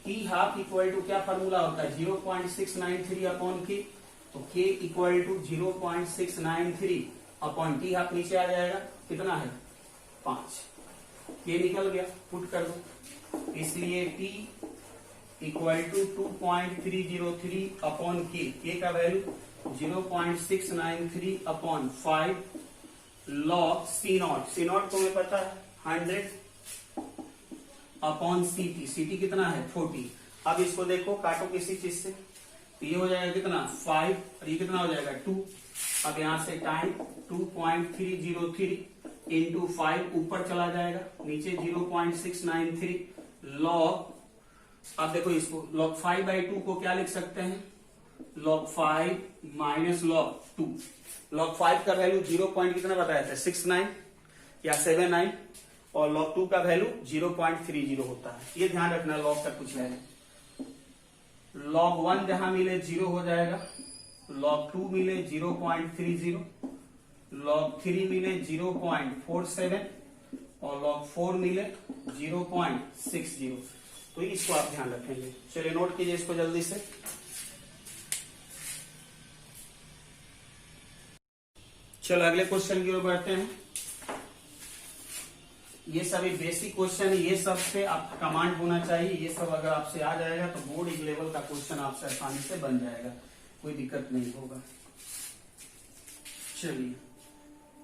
Speaker 1: टी हाफ इक्वल टू क्या फॉर्मूला होता है 0.693 अपॉन के, तो K equal to 0.693 upon T half नीचे आ जाएगा, कितना है 5, के निकल गया, पुट कर दो। इसलिए T equal to 2.303 upon K का value 0.693 upon 5 log C not, C not तुम्हें पता है 100 अपॉन सी टी कितना है 40। अब इसको देखो काटो किसी चीज से, तो ये हो जाएगा कितना 5 और ये कितना हो जाएगा 2। अब यहां से टाइम 2.303 इंटू 5 ऊपर चला जाएगा, नीचे 0.693 log। अब देखो इसको log 5/2 को क्या लिख सकते हैं log 5 माइनस log 2। log 5 का वैल्यू 0. कितना बताया था 69 या 79, और log 2 का वैल्यू 0.30 होता है। ये ध्यान रखना log का कुछ है। log 1 जहां मिले 0 हो जाएगा, log 2 मिले 0.30, log 3 मिले 0.47 और log 4 मिले 0.60। तो इसको आप ध्यान रखेंगे। चलिए नोट कीजिए इसको जल्दी से। चलो अगले क्वेश्चन की ओर बढ़ते हैं। ये सभी बेसिक क्वेश्चन है, ये सब से आपका कमांड होना चाहिए। ये सब अगर आपसे आ जाएगा तो बोर्ड लेवल का क्वेश्चन आपसे आसानी से बन जाएगा, कोई दिक्कत नहीं होगा। चलिए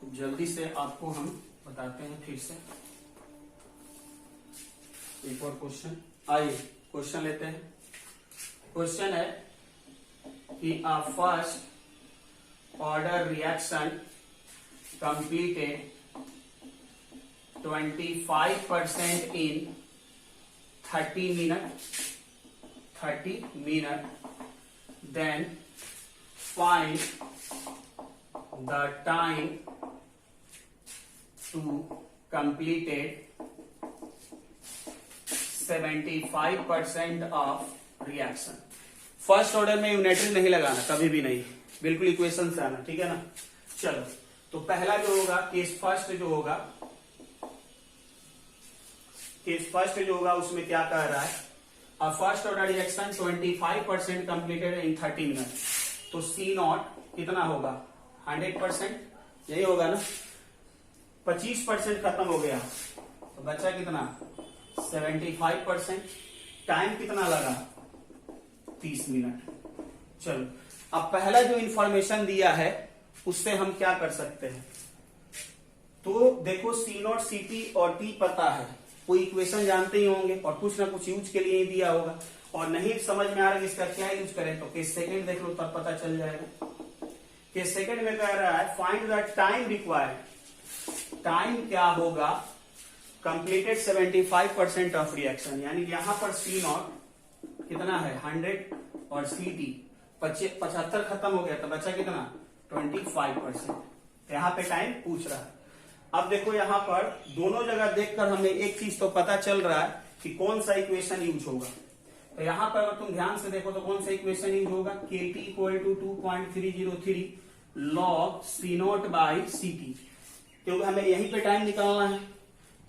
Speaker 1: तो जल्दी से आपको हम बताते हैं फिर से एक और क्वेश्चन। आइए क्वेश्चन लेते हैं। क्वेश्चन है कि a first order reaction completed 25% in 30 minutes 30 minutes, then find the time to completed 75% of reaction। First order में यूनिटरी नहीं लगाना, कभी भी नहीं, बिल्कुल इक्वेशन से आना, ठीक है ना। चलो, तो पहला जो होगा केस फर्स्ट जो होगा, उसमें क्या कह रहा है, first order reaction 25% completed in 30 minute, तो सी नॉट कितना होगा 100%, यही होगा ना। 25% खत्म हो गया तो बचा कितना 75%, टाइम कितना लगा 30 मिनट। चलो, अब पहला जो इंफॉर्मेशन दिया है उससे हम क्या कर सकते हैं, तो देखो सी नॉट, सी टी और टी पता है, कोई इक्वेशन जानते ही होंगे और कुछ ना कुछ यूज के लिए ही दिया होगा, और नहीं समझ में आ रहा है इसका क्या यूज करें तो केस सेकंड देख लो तब पता चल जाएगा। केस सेकंड में कह रहा है find the time required, time क्या होगा कंप्लीटेड 75% ऑफ रिएक्शन, यानी यहां पर सी नॉट कितना है 100 और सी टी 75 खत्म हो गया तो बचा कितना 25%, यहां पे टाइम पूछ रहा है। अब देखो यहां पर दोनों जगह देखकर हमें एक चीज तो पता चल रहा है कि कौन सा इक्वेशन यूज होगा, तो यहां पर अगर तुम ध्यान से देखो तो कौन सा इक्वेशन यूज होगा, KT equal to 2.303 log C not by C T, क्योंकि हमें यहीं पे टाइम निकालना है,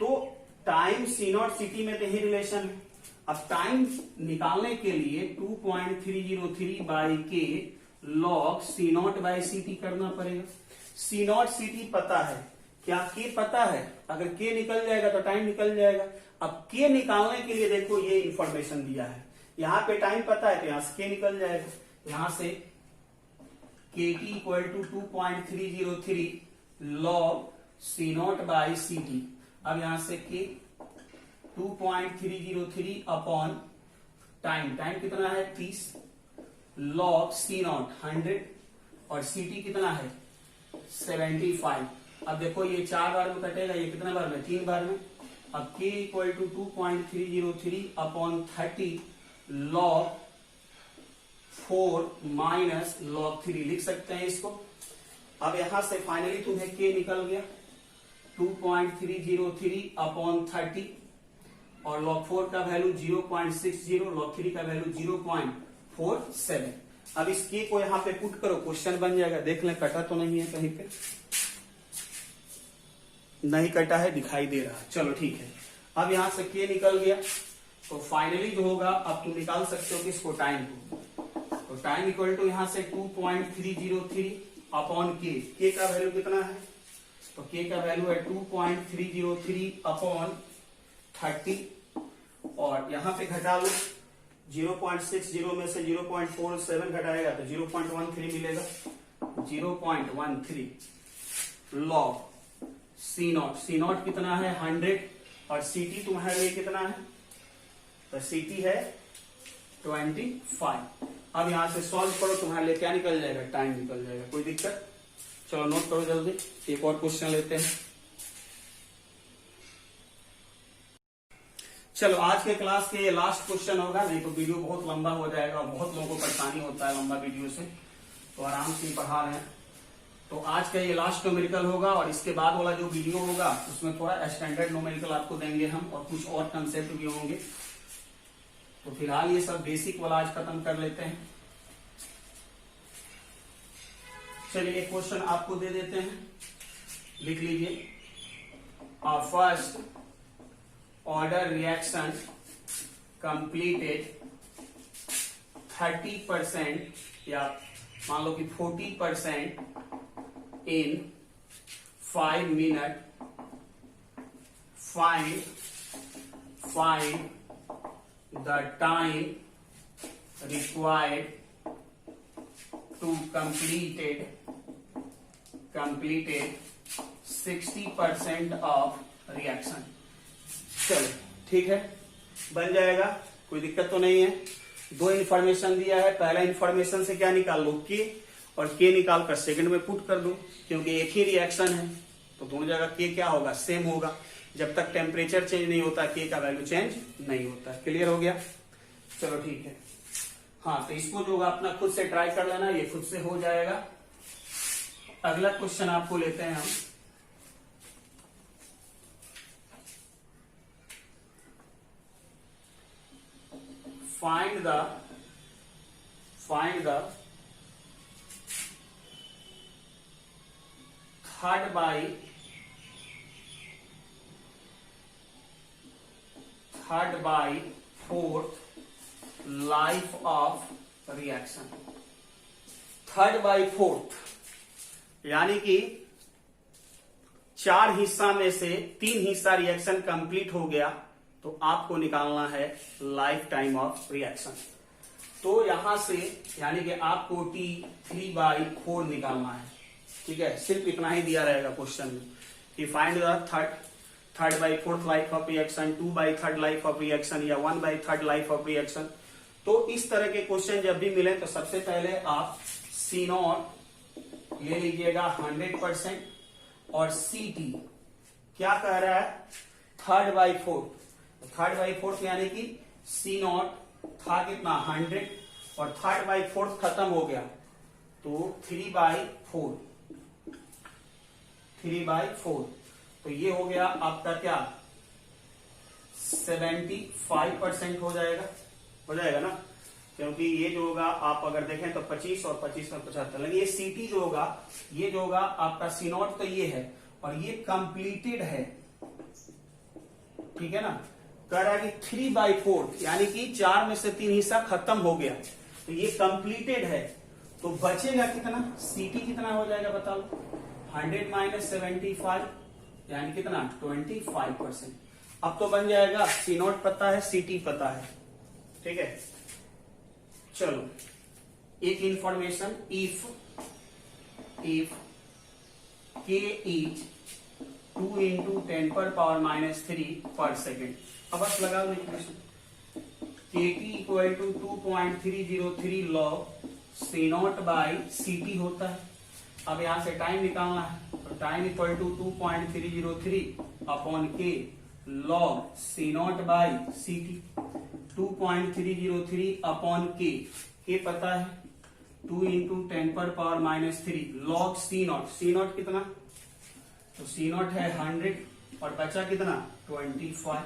Speaker 1: तो time C not C T में तो यही रिलेशन है। अब टाइम निकालने के लिए 2.303 by K log C not by C T करना पड़ेगा। C नॉट सी टी पता है, क्या के पता है, अगर के निकल जाएगा तो टाइम निकल जाएगा। अब के निकालने के लिए देखो ये इंफॉर्मेशन दिया है, यहां पे टाइम पता है तो यहां से के निकल जाएगा, यहां से KT equal to 2.303 log C not by C T. अब यहां से के 2.303 अपॉन टाइम, टाइम कितना है 30 log C नॉट 100 और सी टी कितना है 75। अब देखो ये 4 बार में कटेगा, ये कितने बार में 3 बार में। अब k equal to 2.303 upon 30 log 4 minus log 3 लिख सकते हैं इसको। अब यहां से फाइनली तुम्हें k निकल गया 2.303 अपॉन 30 और log 4 का वैल्यू 0.60, log 3 का वैल्यू 0.47। अब इस k को यहां पे पुट करो, क्वेश्चन बन जाएगा। देख लें कटा तो नहीं है, कहीं पे नहीं कटा है, दिखाई दे रहा है, चलो ठीक है। अब यहां से k निकल गया तो फाइनली जो होगा अब तुम निकाल सकते हो किसको, टाइम को, तो टाइम इक्वल टू यहां से 2.303 अपॉन के का वैल्यू कितना है, तो k का वैल्यू है 2.303 अपॉन 30 और यहां पे घटा लो 0.60 में से 0.47 घटाएगा तो 0.13 मिलेगा, 0.13 log C not, C not कितना है 100 और सी टी तुम्हारे लिए कितना है, तो सी टी है 25। अब यहां से सॉल्व करो, तुम्हारे लिए क्या निकल जाएगा, टाइम निकल जाएगा, कोई दिक्कत। चलो नोट करो जल्दी, एक और क्वेश्चन लेते हैं। चलो आज के क्लास के ये लास्ट क्वेश्चन होगा, नहीं तो वीडियो बहुत लंबा हो जाएगा और बहुत लोगों को परेशानी होता है लंबा वीडियो से, तो आराम से ही पढ़ा रहे हैं। तो आज का ये लास्ट न्यूमेरिकल होगा और इसके बाद वाला जो वीडियो होगा उसमें थोड़ा स्टैंडर्ड न्यूमेरिकल आपको देंगे हम और कुछ और कंसेप्ट भी होंगे। तो फिलहाल ये सब बेसिक वाला आज खत्म कर लेते हैं। चलिए एक क्वेश्चन आपको दे देते हैं, लिख लीजिए। फर्स्ट ऑर्डर रिएक्शन कंप्लीटेड 30% या मान लो कि 40% in 5 minutes, find the time required to completed 60% of reaction। चलो ठीक है, बन जाएगा, कोई दिक्कत तो नहीं है। दो इन्फॉर्मेशन दिया है, पहला इन्फॉर्मेशन से क्या निकाल लो के, और के निकाल कर सेकंड में पुट कर दो, क्योंकि एक ही रिएक्शन है तो दोनों जगह के क्या होगा, सेम होगा। जब तक टेम्परेचर चेंज नहीं होता के का वैल्यू चेंज नहीं होता। क्लियर हो गया, चलो ठीक है। हाँ, तो इसको जो अपना खुद से ट्राई कर लेना, ये खुद से हो जाएगा। अगला क्वेश्चन आपको लेते हैं हम। Find the third by fourth life of reaction. Third by fourth यानी कि 4 हिस्सा में से 3 हिस्सा रिएक्शन कंप्लीट हो गया, तो आपको निकालना है लाइफ टाइम ऑफ रिएक्शन। तो यहां से यानी कि आपको T3/4 निकालना है। ठीक है, सिर्फ इतना ही दिया रहेगा क्वेश्चन में कि find the third by fourth life of reaction, 2/3 life of reaction या 1/3 लाइफ ऑफ रिएक्शन। तो इस तरह के क्वेश्चन जब भी मिले तो सबसे पहले आप C0 ले लीजिएगा 100% और CT क्या कह रहा है 3/4। 3/4 यानी कि C0 था कितना 100 और 3/4 खत्म हो गया तो 3/4। तो ये हो गया आपका क्या 75% हो जाएगा ना, क्योंकि ये जो होगा आप अगर देखें तो 25 और 25 में 75, लेकिन ये CT जो होगा ये जो होगा आपका C0 तो ये है और ये कंप्लीटेड है। ठीक है ना, कह रहा है कि 3/4 यानी कि 4 में से 3 हिस्सा खत्म हो गया, तो ये कंप्लीटेड है। तो बचेगा कितना, CT कितना हो जाएगा बताओ, 100 - 75 यानी कितना 25%। अब तो बन जाएगा C0 पता है, CT पता है। ठीक है, चलो एक इंफॉर्मेशन, इफ K इज 2 × 10⁻³ पर सेकेंड। अब बस लगाओ KT = 2.303 log C0/CT होता है। अब यहां से टाइम निकालना है, तो time = 2.303/K log C0/CT। 2.303/K के पता है 2 × 10⁻³ log C0 कितना, तो C0 है 100 और बचा कितना 25।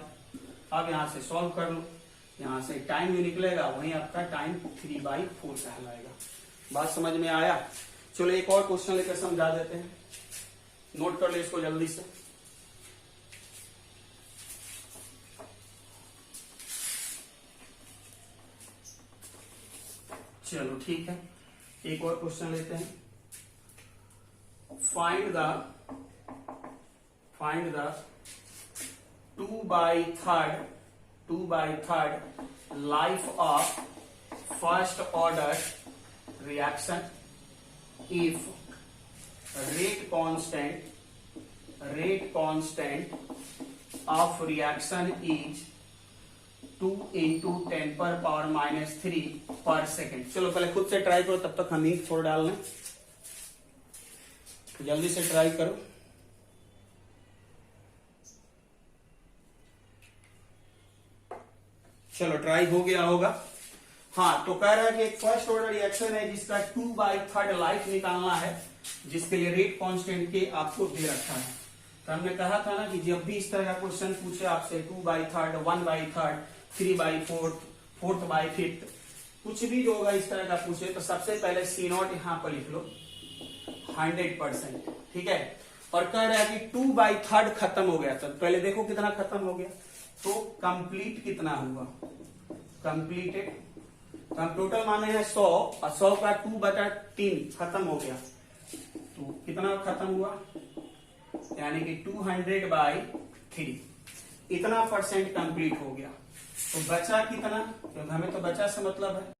Speaker 1: अब यहां से सॉल्व कर लो, यहां से टाइम जो निकलेगा वही आपका टाइम 3/4 कहलाएगा। बात समझ में आया? चलो एक और क्वेश्चन लेकर समझा देते हैं, नोट कर ले इसको जल्दी से। चलो ठीक है, एक और क्वेश्चन लेते हैं। Find the 2/3 life of first order reaction if rate constant of reaction is 2 × 10⁻³ पर सेकेंड। चलो पहले खुद से ट्राई करो, तब तक हम ही थोड़ा डाल लें, जल्दी से ट्राई करो। चलो ट्राई हो गया होगा। हाँ, तो कह रहा है कि एक फर्स्ट ऑर्डर रिएक्शन है जिसका 2/3 लाइफ निकालना है, जिसके लिए रेट कांस्टेंट के आपको दे रखा है। तो हमने कहा था ना कि जब भी इस तरह का क्वेश्चन पूछे आपसे 2/3, 1/3, 3/4, 4/5, कुछ भी जो होगा इस तरह का पूछे तो सबसे पहले C0 यहां पर लिख लो 100%। ठीक है, और कह रहा है कि 2/3 खत्म हो गया, तो पहले देखो कितना खत्म हो गया, तो कंप्लीट कितना हुआ, कंप्लीटेड टोटल माने हैं 100 और 100 का 2/3 खत्म हो गया, तो कितना खत्म हुआ, यानी कि 200/3 इतना % कंप्लीट हो गया। तो बचा कितना, क्योंकि हमें तो बचा से मतलब है